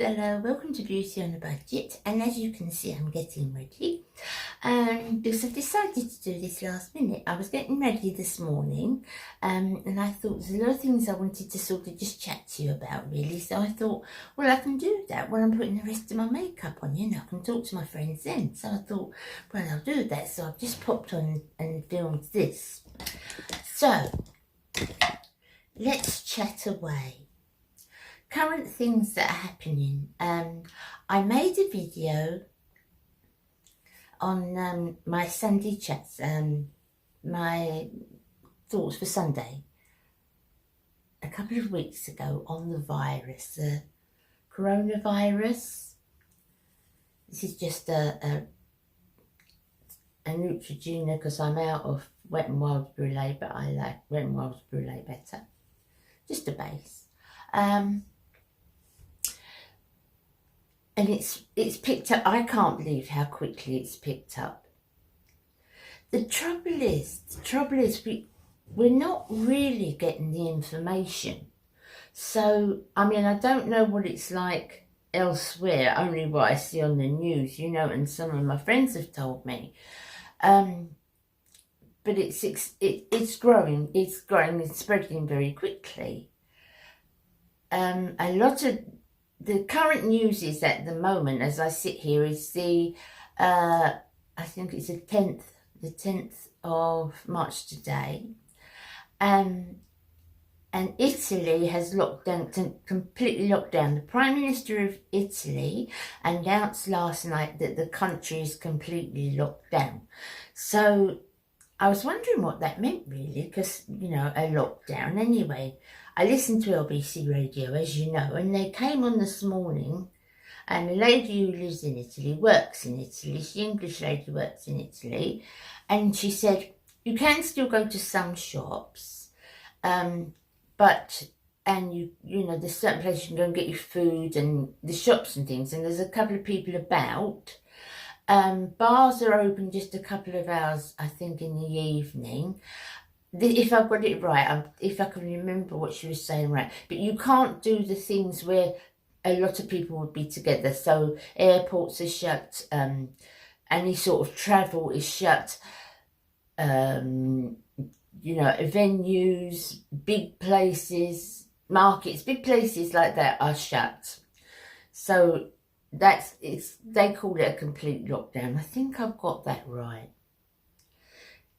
Hello, welcome to Beauty on a Budget, and as you can see I'm getting ready because I've decided to do this last minute. I was getting ready this morning and I thought there's a lot of things I wanted to sort of just chat to you about really, so I thought, well, I can do that when I'm putting the rest of my makeup on, you know, I can talk to my friends then. So I thought, well, I'll do that, so I've just popped on and filmed this. So let's chat away. Current things that are happening. I made a video on my Sunday chats, my thoughts for Sunday, a couple of weeks ago on the virus, the coronavirus. This is just a Neutrogena because I'm out of Wet n Wild Brulee, but I like Wet n Wild Brulee better. Just a base. And it's picked up. I can't believe how quickly it's picked up. The trouble is we're not really getting the information. So, I mean, I don't know what it's like elsewhere, only what I see on the news, you know, and some of my friends have told me. But it's growing, it's spreading very quickly. A lot of the current news is at the moment, as I sit here, is the, I think it's the 10th of March today. And Italy has completely locked down. The Prime Minister of Italy announced last night that the country is completely locked down. So I was wondering what that meant really, because, you know, a lockdown anyway. I listened to LBC radio, as you know, and they came on this morning, and a lady who lives in Italy, works in Italy, she's an English lady, works in Italy, and she said, you can still go to some shops, but you know, there's certain places you can go and get your food and the shops and things, and there's a couple of people about. Bars are open just a couple of hours, I think, in the evening. If I've got it right, if I can remember what she was saying right, but you can't do the things where a lot of people would be together. So airports are shut, any sort of travel is shut, you know, venues, big places, markets, big places like that are shut. So they call it a complete lockdown. I think I've got that right.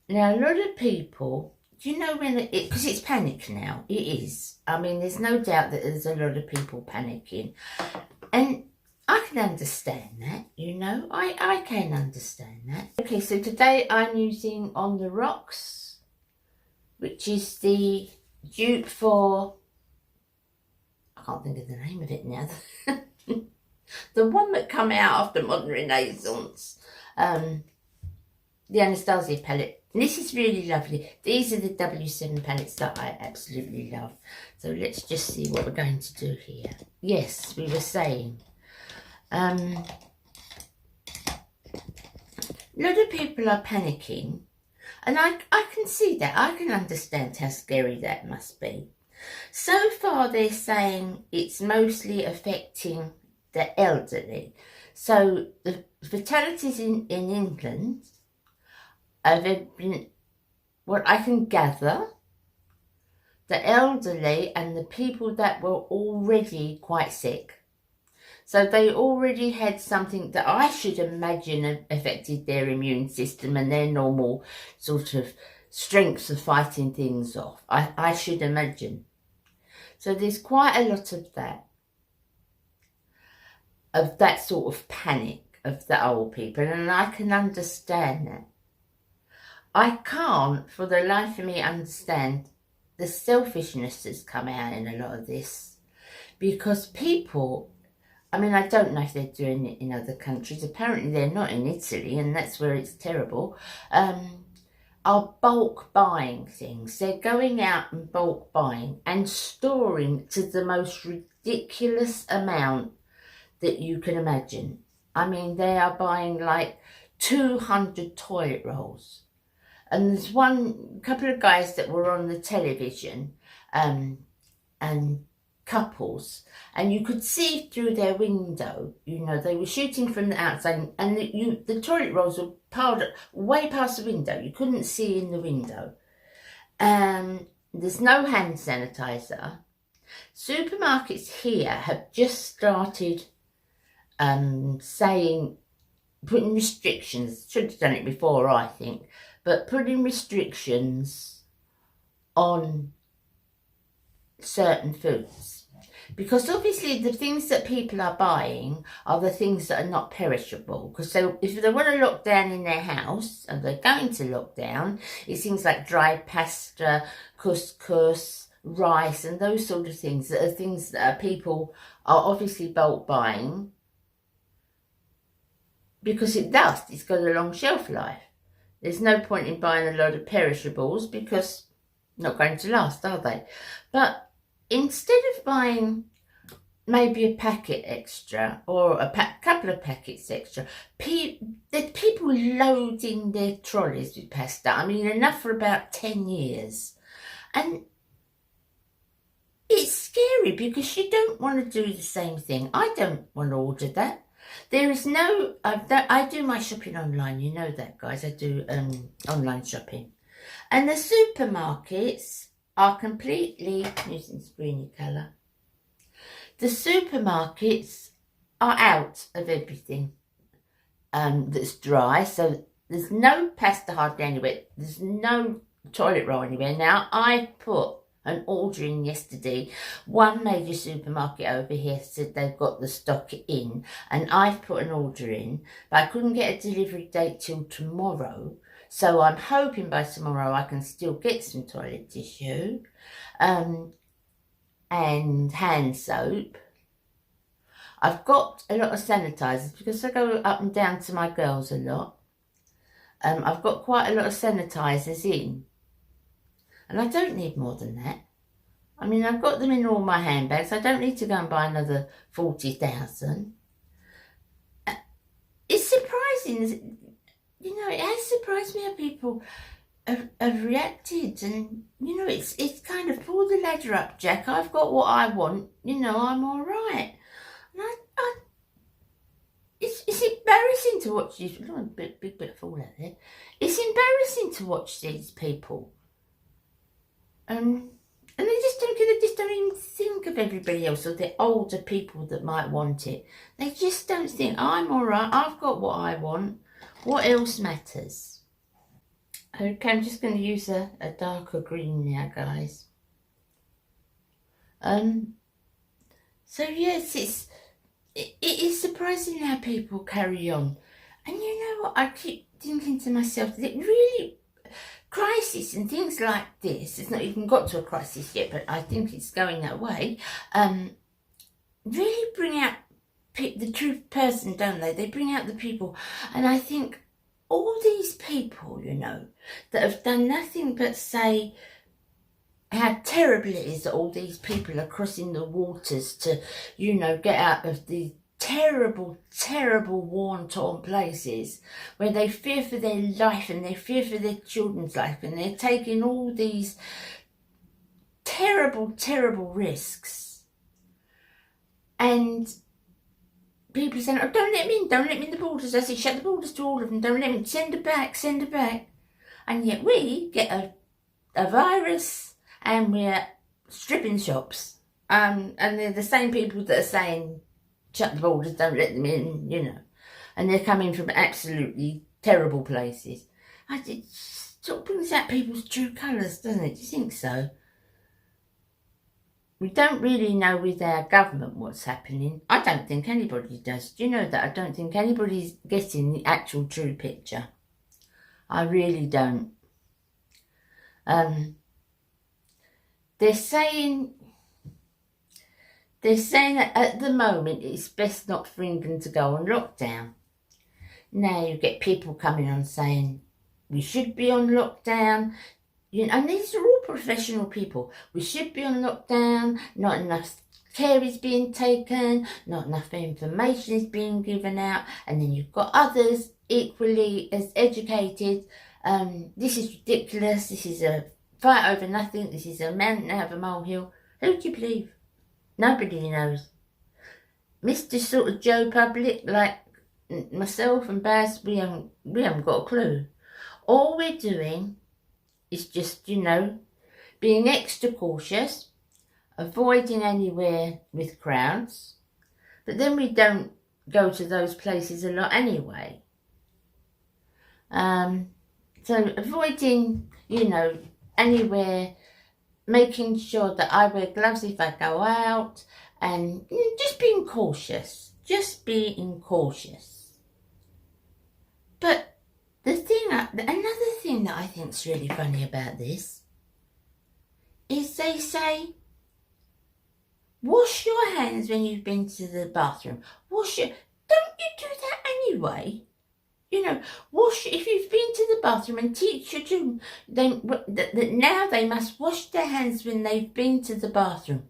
Now, a lot of people, do you know when because it's panic now, it is. I mean, there's no doubt that there's a lot of people panicking. And I can understand that, you know, I can understand that. Okay, so today I'm using On The Rocks, which is the dupe for, I can't think of the name of it now. The one that come out after Modern Renaissance, the Anastasia palette. And this is really lovely. These are the W7 palettes that I absolutely love. So let's just see what we're going to do here. Yes, we were saying, a lot of people are panicking, and I can see that. I can understand how scary that must be. So far, they're saying it's mostly affecting the elderly. So the fatalities in England have been, what I can gather, the elderly and the people that were already quite sick. So they already had something that I should imagine affected their immune system and their normal sort of strength of fighting things off. I should imagine. So there's quite a lot of that sort of panic of the old people, and I can understand that. I can't, for the life of me, understand the selfishness that's come out in a lot of this, because people, I mean, I don't know if they're doing it in other countries. Apparently they're not in Italy, and that's where it's terrible. Are bulk buying things. They're going out and bulk buying and storing to the most ridiculous amount that you can imagine. I mean, they are buying like 200 toilet rolls. And there's couple of guys that were on the television, and couples, and you could see through their window. You know, they were shooting from the outside, and the toilet rolls were piled up way past the window. You couldn't see in the window. There's no hand sanitizer. Supermarkets here have just started putting restrictions. Should have done it before, I think, but putting restrictions on certain foods, because obviously the things that people are buying are the things that are not perishable. Because if they want to lock down in their house, and they're going to lock down, it's things like dry pasta, couscous, rice, and those sort of things that are things that people are obviously bulk buying because it lasts. It's got a long shelf life. There's no point in buying a lot of perishables because not going to last, are they? But instead of buying maybe a packet extra or a couple of packets extra, there's people loading their trolleys with pasta. I mean, enough for about 10 years. And it's scary because you don't want to do the same thing. I don't want to order that. There is no, I do my shopping online, you know that, guys. I do online shopping. And the supermarkets are completely, using this greeny colour, the supermarkets are out of everything that's dry. So there's no pasta hardly anywhere. There's no toilet roll anywhere. Now, I put an order in yesterday. One major supermarket over here said they've got the stock in, and I've put an order in, but I couldn't get a delivery date till tomorrow. So I'm hoping by tomorrow I can still get some toilet tissue and hand soap. I've got a lot of sanitizers because I go up and down to my girls a lot. I've got quite a lot of sanitizers in. And I don't need more than that. I mean, I've got them in all my handbags. I don't need to go and buy another 40,000. It's surprising, you know, it has surprised me how people have reacted. And, you know, it's kind of, pull the ladder up, Jack. I've got what I want. You know, I'm all right. And it's embarrassing to watch these. Oh, a big bit of fallout there. It's embarrassing to watch these people. And they just don't even think of everybody else or the older people that might want it. They just don't think, I'm all right, I've got what I want. What else matters? Okay, I'm just going to use a darker green now, guys. So yes, it is surprising how people carry on. And you know what, I keep thinking to myself, that it really, crisis and things like this, it's not even got to a crisis yet, but I think it's going that way, really bring out the true person, don't they? They bring out the people. And I think all these people, you know, that have done nothing but say how terrible it is that all these people are crossing the waters to, you know, get out of the terrible, terrible war-torn places where they fear for their life and they fear for their children's life, and they're taking all these terrible, terrible risks. And people saying, oh, don't let me in the borders. I say, shut the borders to all of them, don't let me in, send her back. And yet we get a virus and we're stripping shops. And they're the same people that are saying, shut the borders, don't let them in, you know. And they're coming from absolutely terrible places. It sort of brings out people's true colours, doesn't it? Do you think so? We don't really know with our government what's happening. I don't think anybody does. Do you know that? I don't think anybody's getting the actual true picture. I really don't. They're saying that at the moment it's best not for England to go on lockdown. Now you get people coming on saying we should be on lockdown. You know, and these are all professional people. We should be on lockdown. Not enough care is being taken. Not enough information is being given out. And then you've got others equally as educated. This is ridiculous. This is a fight over nothing. This is a mountain out of a molehill. Who do you believe? Nobody knows. Mr. sort of Joe Public, like myself and Baz, we haven't got a clue. All we're doing is just, you know, being extra cautious, avoiding anywhere with crowds, but then we don't go to those places a lot anyway. So avoiding, you know, anywhere, making sure that I wear gloves if I go out, and you know, just being cautious. Just being cautious. But another thing that I think is really funny about this is they say, wash your hands when you've been to the bathroom. Don't you do that anyway? You know, if you've been to the bathroom, and teach your children that now they must wash their hands when they've been to the bathroom.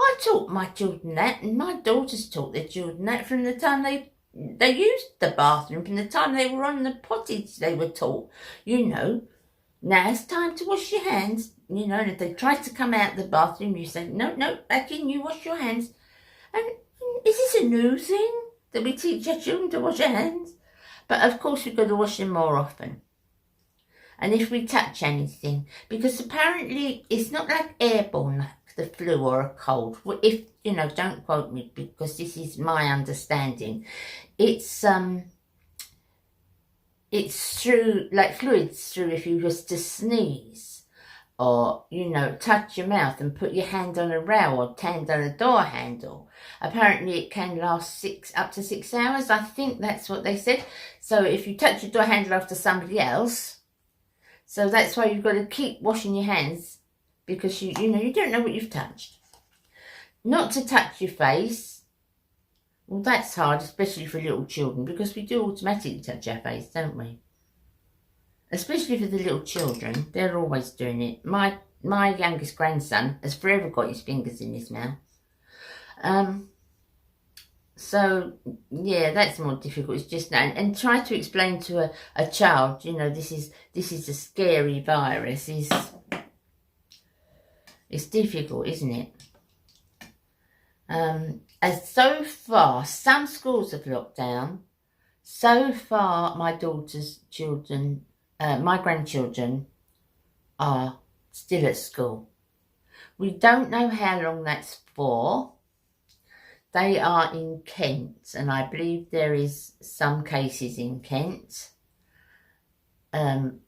I taught my children that, and my daughters taught their children that from the time they used the bathroom, from the time they were on the pottage they were taught, you know, now it's time to wash your hands, you know, and if they try to come out of the bathroom, you say, no, back in, you wash your hands. And is this a new thing that we teach our children to wash their hands? But of course we've got to wash them more often. And if we touch anything, because apparently it's not like airborne, like the flu or a cold. If, you know, don't quote me because this is my understanding. It's through, like fluids through if you was to sneeze or, you know, touch your mouth and put your hand on a rail or hand on a door handle. Apparently it can last up to 6 hours. I think that's what they said. So if you touch your door handle after somebody else, so that's why you've got to keep washing your hands, because you know, you don't know what you've touched. Not to touch your face. Well, that's hard, especially for little children, because we do automatically touch our face, don't we? Especially for the little children. They're always doing it. My youngest grandson has forever got his fingers in his mouth. So, yeah, that's more difficult. It's just, and try to explain to a child, you know, this is a scary virus. It's difficult, isn't it? As so far, some schools have locked down. So far, my daughter's children, my grandchildren, are still at school. We don't know how long that's for. They are in Kent, and I believe there is some cases in Kent. I'm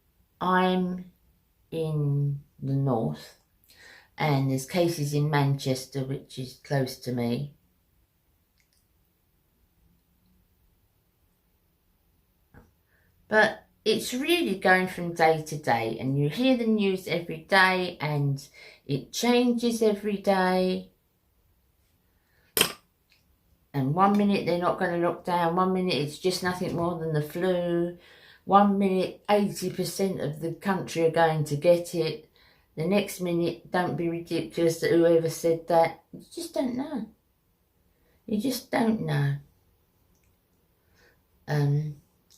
in the north, and there's cases in Manchester, which is close to me. But it's really going from day to day, and you hear the news every day, and it changes every day. And 1 minute they're not going to lock down, 1 minute it's just nothing more than the flu, 1 minute 80% of the country are going to get it, the next minute, don't be ridiculous that whoever said that. You just don't know. You just don't know.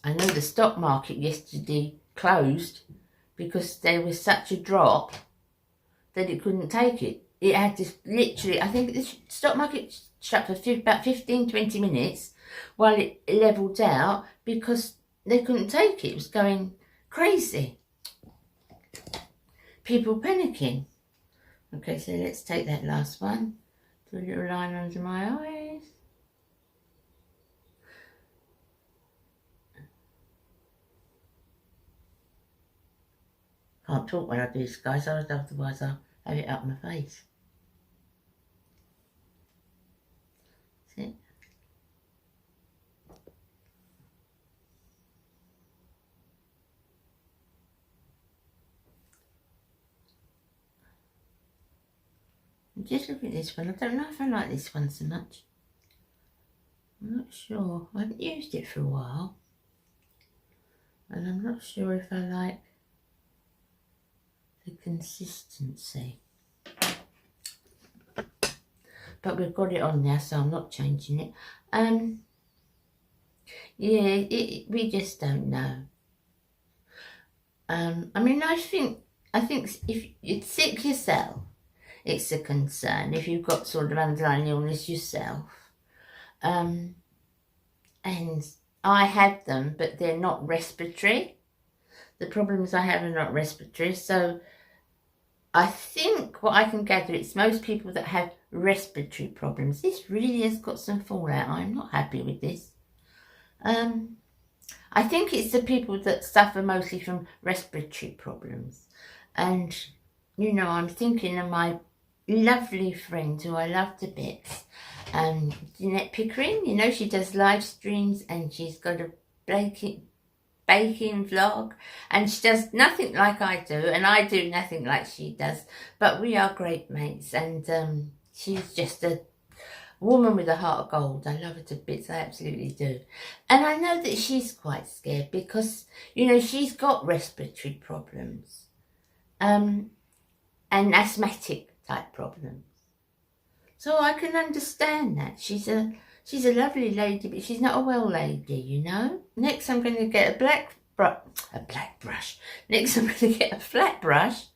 I know the stock market yesterday closed because there was such a drop that it couldn't take it. It had to literally, I think the stock market shut for about 15-20 minutes while it levelled out because they couldn't take it. It was going crazy. People panicking. Okay, so let's take that last one. Do a little line under my eyes. Can't talk when I do this, guys, otherwise I'll have it up my face. That's it. Just look at this one. I don't know if I like this one so much. I'm not sure. I haven't used it for a while. And I'm not sure if I like the consistency. But we've got it on now, so I'm not changing it. Yeah, we just don't know. I mean, I think if you're sick yourself, it's a concern if you've got sort of underlying illness yourself. And I have them, but they're not respiratory. The problems I have are not respiratory. So I think what I can gather, it's most people that have respiratory problems. This really has got some fallout. I'm not happy with this. I think it's the people that suffer mostly from respiratory problems. And, you know, I'm thinking of my lovely friend who I love to bits, Jeanette Pickering. You know, she does live streams and she's got a baking vlog, and she does nothing like I do, and I do nothing like she does, but we are great mates. And she's just a woman with a heart of gold. I love her to bits, I absolutely do. And I know that she's quite scared because, you know, she's got respiratory problems and asthmatic type problems. So I can understand that. She's a lovely lady, but she's not a well lady, you know. Next I'm going to get a black brush. Next I'm going to get a flat brush,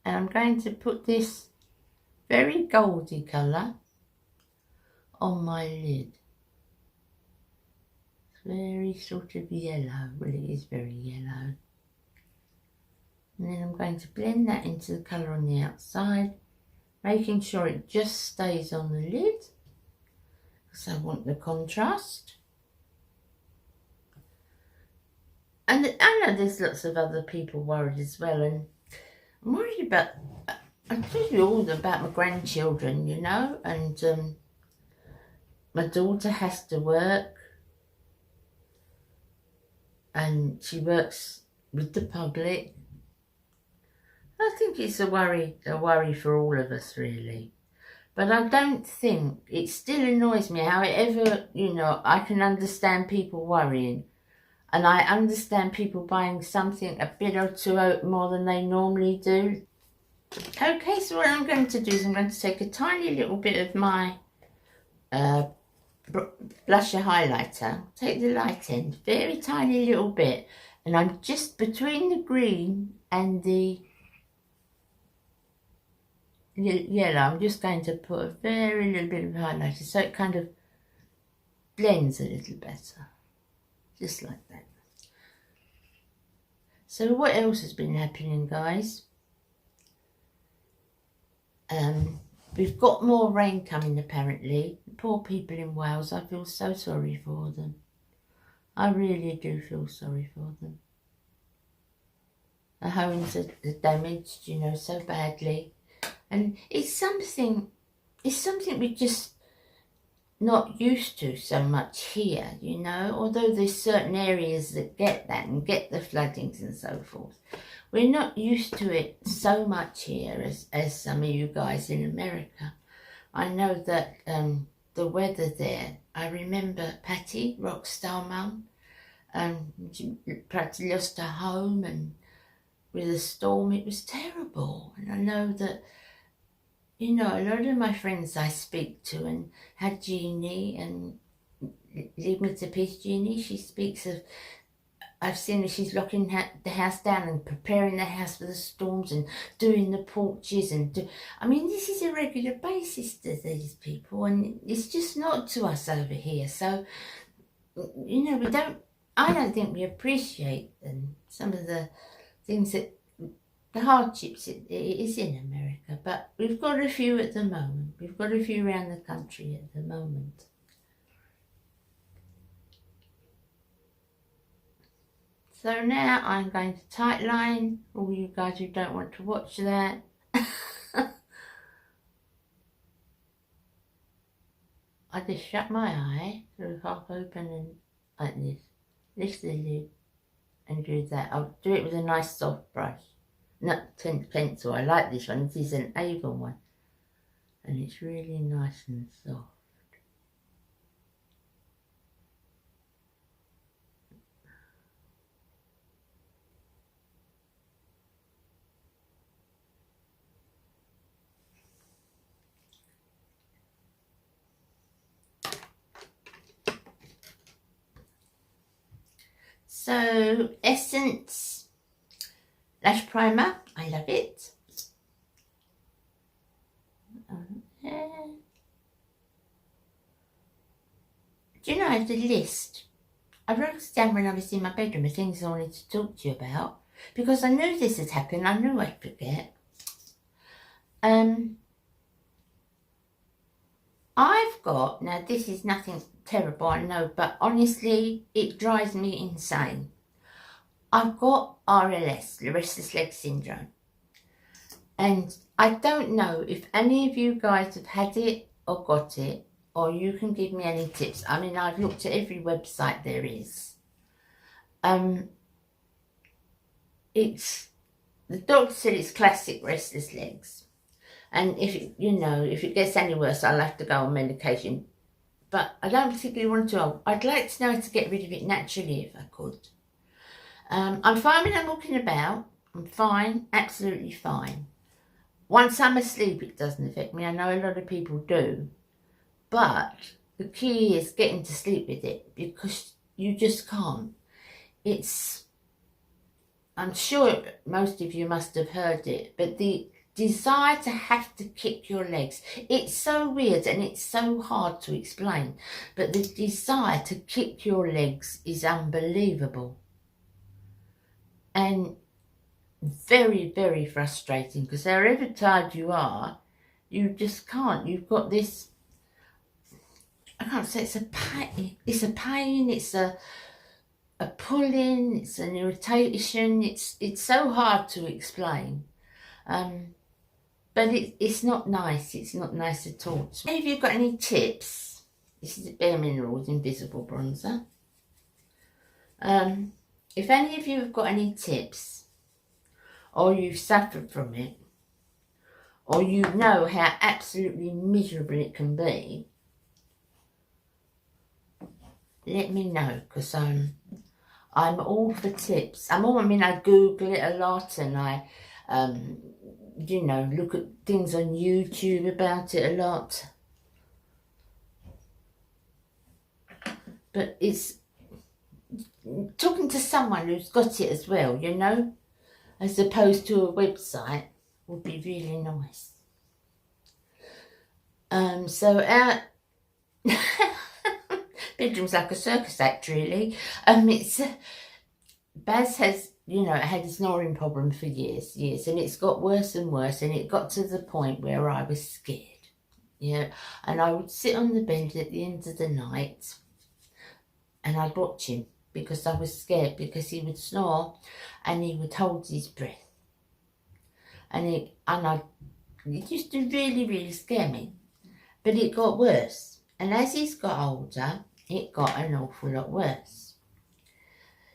and I'm going to put this very goldy colour on my lid. It's very sort of yellow. Well, it is very yellow. And then I'm going to blend that into the colour on the outside, making sure it just stays on the lid, because I want the contrast. And I know there's lots of other people worried as well, and I'm worried about, I tell you all about my grandchildren, you know, and my daughter has to work, and she works with the public. I think it's a worry for all of us, really. But I don't think, it still annoys me however, you know, I can understand people worrying. And I understand people buying something a bit or two more than they normally do. Okay, so what I'm going to do is I'm going to take a tiny little bit of my blusher highlighter, take the light end, very tiny little bit, and I'm just between the green and the yellow, I'm just going to put a very little bit of highlighter so it kind of blends a little better, just like that. So what else has been happening, guys? We've got more rain coming apparently. The poor people in Wales, I feel so sorry for them. I really do feel sorry for them. The homes are damaged, you know, so badly. And it's something we're just not used to so much here, you know, although there's certain areas that get that and get the floodings and so forth. We're not used to it so much here as some of you guys in America. I know that the weather there, I remember Patty, Rockstar Mum, she practically lost her home, and with a storm it was terrible. And I know that, you know, a lot of my friends I speak to, and had Jeannie, and Leave Me to Peace Jeannie, she speaks of, I've seen her, she's locking the house down and preparing the house for the storms and doing the porches I mean, this is a regular basis to these people, and it's just not to us over here. So, you know, I don't think we appreciate some of the things that, the hardships it is in America, but we've got a few at the moment. We've got a few around the country at the moment. So now I'm going to tight line, all you guys who don't want to watch that. I just shut my eye, sort of half open and like this. Lift the lid and do that. I'll do it with a nice soft brush. Not pencil, I like this one. This is an Avon one. And it's really nice and soft. So, Essence Lash Primer, I love it. Yeah. Do you know the list? I wrote it down when I was in my bedroom of things I wanted to talk to you about, because I knew this had happened. I knew I'd forget. I've got, now this is nothing terrible, I know, but honestly, it drives me insane. I've got RLS, restless leg syndrome. And I don't know if any of you guys have had it or got it, or you can give me any tips. I mean, I've looked at every website there is. The doctor said it's classic restless legs. And if it gets any worse, I'll have to go on medication. But I don't particularly want to. I'd like to know how to get rid of it naturally if I could. I'm fine when I'm walking about. I'm fine, absolutely fine. Once I'm asleep, it doesn't affect me. I know a lot of people do. But the key is getting to sleep with it, because you just can't. I'm sure most of you must have heard it, but the desire to have to kick your legs, it's so weird and it's so hard to explain, but the desire to kick your legs is unbelievable and very, very frustrating, because however tired you are, you just can't. You've got this, I can't say it's a pain, it's a pulling, it's an irritation, it's so hard to explain. But it's not nice. It's not nice at all. So have you got any tips? This is a Bare Minerals Invisible Bronzer. If any of you have got any tips, or you've suffered from it, or you know how absolutely miserable it can be, let me know, because I'm all for tips. I Google it a lot, and I look at things on YouTube about it a lot. But it's talking to someone who's got it as well, as opposed to a website, would be really nice. So our bedroom's like a circus act, really. Baz has, had a snoring problem for years, and it's got worse and worse, and it got to the point where I was scared, and I would sit on the bed at the end of the night, and I'd watch him, because I was scared, because he would snore, and he would hold his breath, and it used to really, really scare me, but it got worse, and as he's got older, it got an awful lot worse.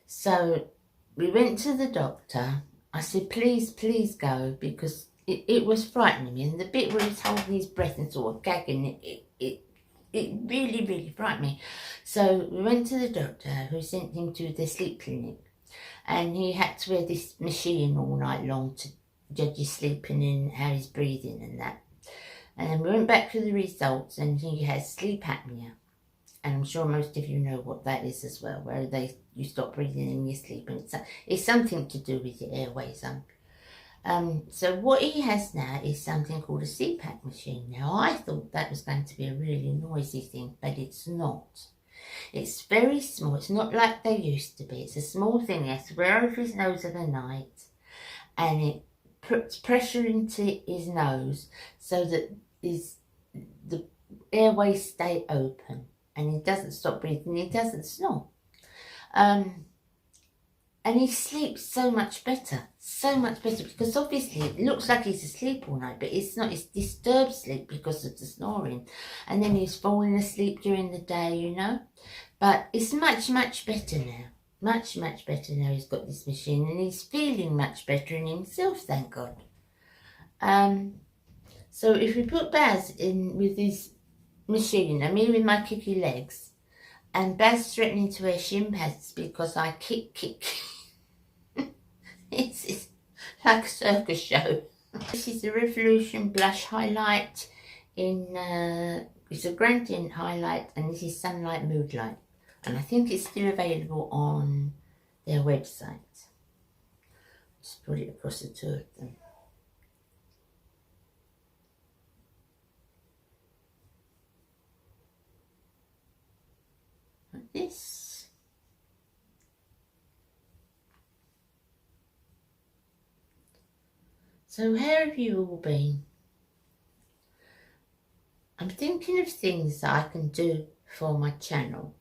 So we went to the doctor. I said, please go, because it was frightening me. And the bit where he's holding his breath and sort of gagging, it really, really frightened me. So we went to the doctor, who sent him to the sleep clinic. And he had to wear this machine all night long to judge his sleeping and how he's breathing and that. And then we went back for the results, and he has sleep apnea. And I'm sure most of you know what that is as well, where you stop breathing in your sleep, and it's something to do with your airways. So what he has now is something called a CPAP machine. Now, I thought that was going to be a really noisy thing, but it's not. It's very small. It's not like they used to be. It's a small thing he has to wear over his nose at the night, and it puts pressure into his nose so that the airways stay open. And he doesn't stop breathing, he doesn't snore. And he sleeps so much better, because obviously it looks like he's asleep all night, but it's not. It's disturbed sleep because of the snoring. And then he's falling asleep during the day, But it's much, much better now. Much, much better now he's got this machine, and he's feeling much better in himself, thank God. So if we put Baz in with his machine, and me with my kicky legs, and Baz threatening to wear shin pads because I kick. It's like a circus show. This is the Revolution Blush Highlight it's a gradient highlight, and this is Sunlight Mood Light, and I think it's still available on their website. Just put it across the two of them. like this. So how have you all been? I'm thinking of things that I can do for my channel.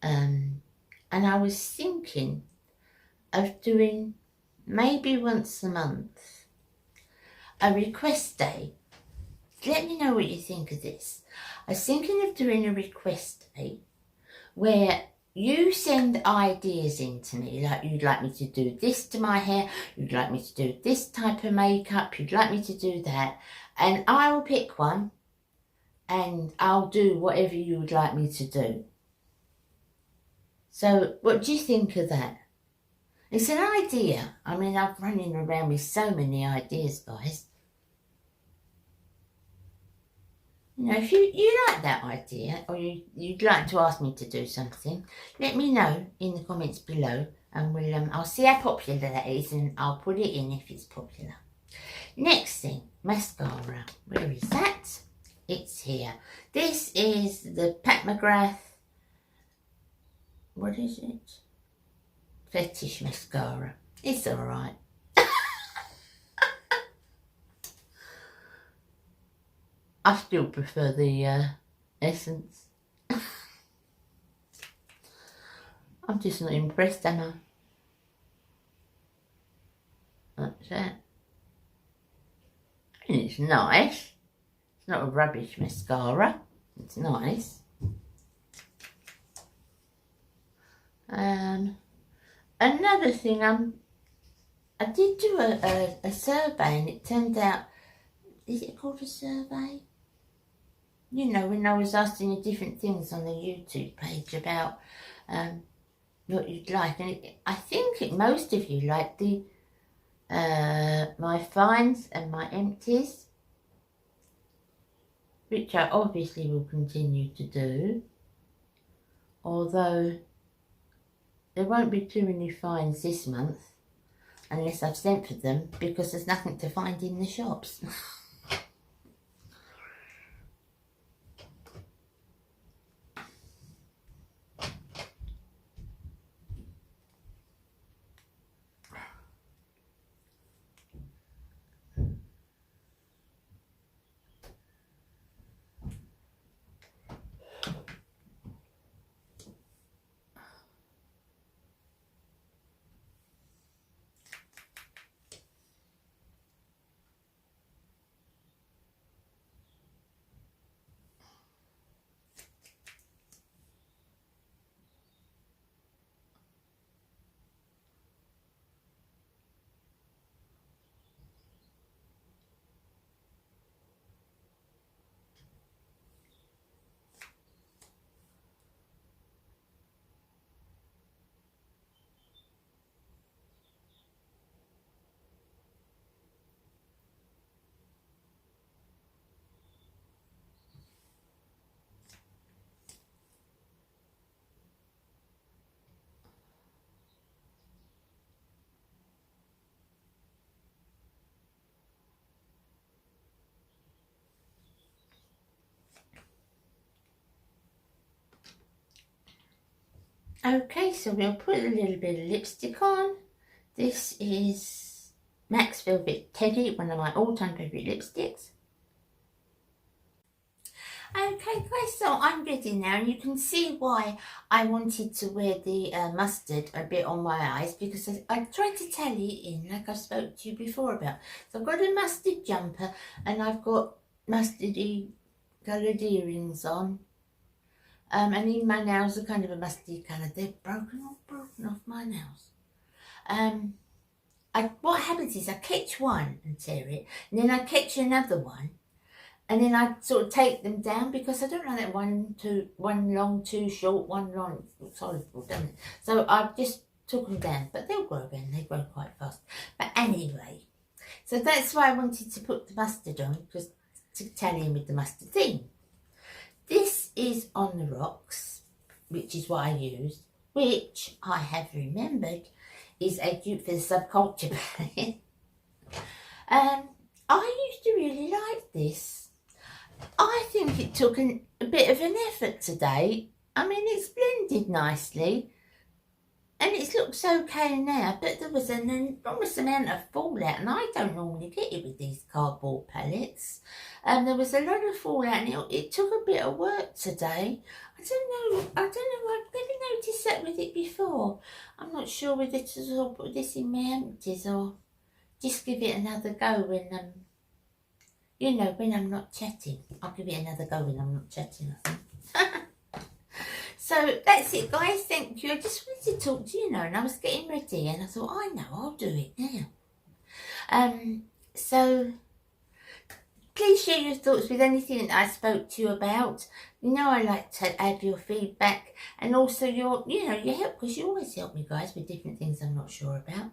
And I was thinking of doing maybe once a month a request day. Let me know what you think of this. I was thinking of doing a request day where you send ideas in to me, like you'd like me to do this to my hair, you'd like me to do this type of makeup, you'd like me to do that, and I will pick one and I'll do whatever you would like me to do. So what do you think of that? It's an idea. I mean, I'm running around with so many ideas, guys. You know, if you like that idea, or you'd like to ask me to do something, let me know in the comments below, and I'll see how popular that is, and I'll put it in if it's popular. Next thing, mascara. Where is that? It's here. This is the McGrath. What is it? Fetish mascara. It's alright. I still prefer the Essence. I'm just not impressed, am I? That's it. And it's nice. It's not a rubbish mascara. It's nice. Another thing, I did do a survey, and it turned out, is it called a survey? You know, when I was asking you different things on the YouTube page about what you'd like, and I think most of you like the my fines and my empties, which I obviously will continue to do, although there won't be too many fines this month unless I've sent for them, because there's nothing to find in the shops. Okay, so we'll put a little bit of lipstick on. This is Max Velvet Teddy, one of my all-time favourite lipsticks. Okay guys, so I'm ready now, and you can see why I wanted to wear the mustard a bit on my eyes, because I tried to tally it in like I spoke to you before about. So I've got a mustard jumper, and I've got mustardy coloured earrings on. And even my nails are kind of a musty colour. They're broken off my nails. What happens is I catch one and tear it, and then I catch another one, and then I sort of take them down, because I don't like that one long, too short, one long. It looks horrible, doesn't it? So I just took them down, but they'll grow again. They grow quite fast. But anyway, so that's why I wanted to put the mustard on, because to tally in with the mustard theme. This is On the Rocks, which is what I used, which I have remembered is a dupe for the Subculture palette. I used to really like this. I think it took a bit of an effort today I mean, it's blended nicely. And it looks okay now, but there was an enormous amount of fallout, and I don't normally get it with these cardboard palettes. There was a lot of fallout, and it took a bit of work today. I don't know, I've never noticed that with it before. I'm not sure whether to put this in my empties or just give it another go when, you know, when I'm not chatting. I'll give it another go when I'm not chatting, I think. So that's it, guys. Thank you. I just wanted to talk to you, and I was getting ready, and I thought, I know, I'll do it now. So please share your thoughts with anything that I spoke to you about. You know, I like to have your feedback and also your help, because you always help me, guys, with different things I'm not sure about.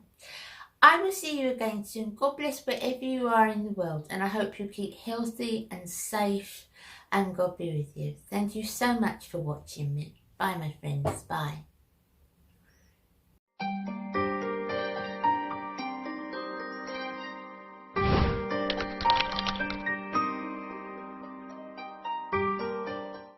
I will see you again soon. God bless wherever you are in the world, and I hope you keep healthy and safe, and God be with you. Thank you so much for watching me. Bye, my friends. Bye.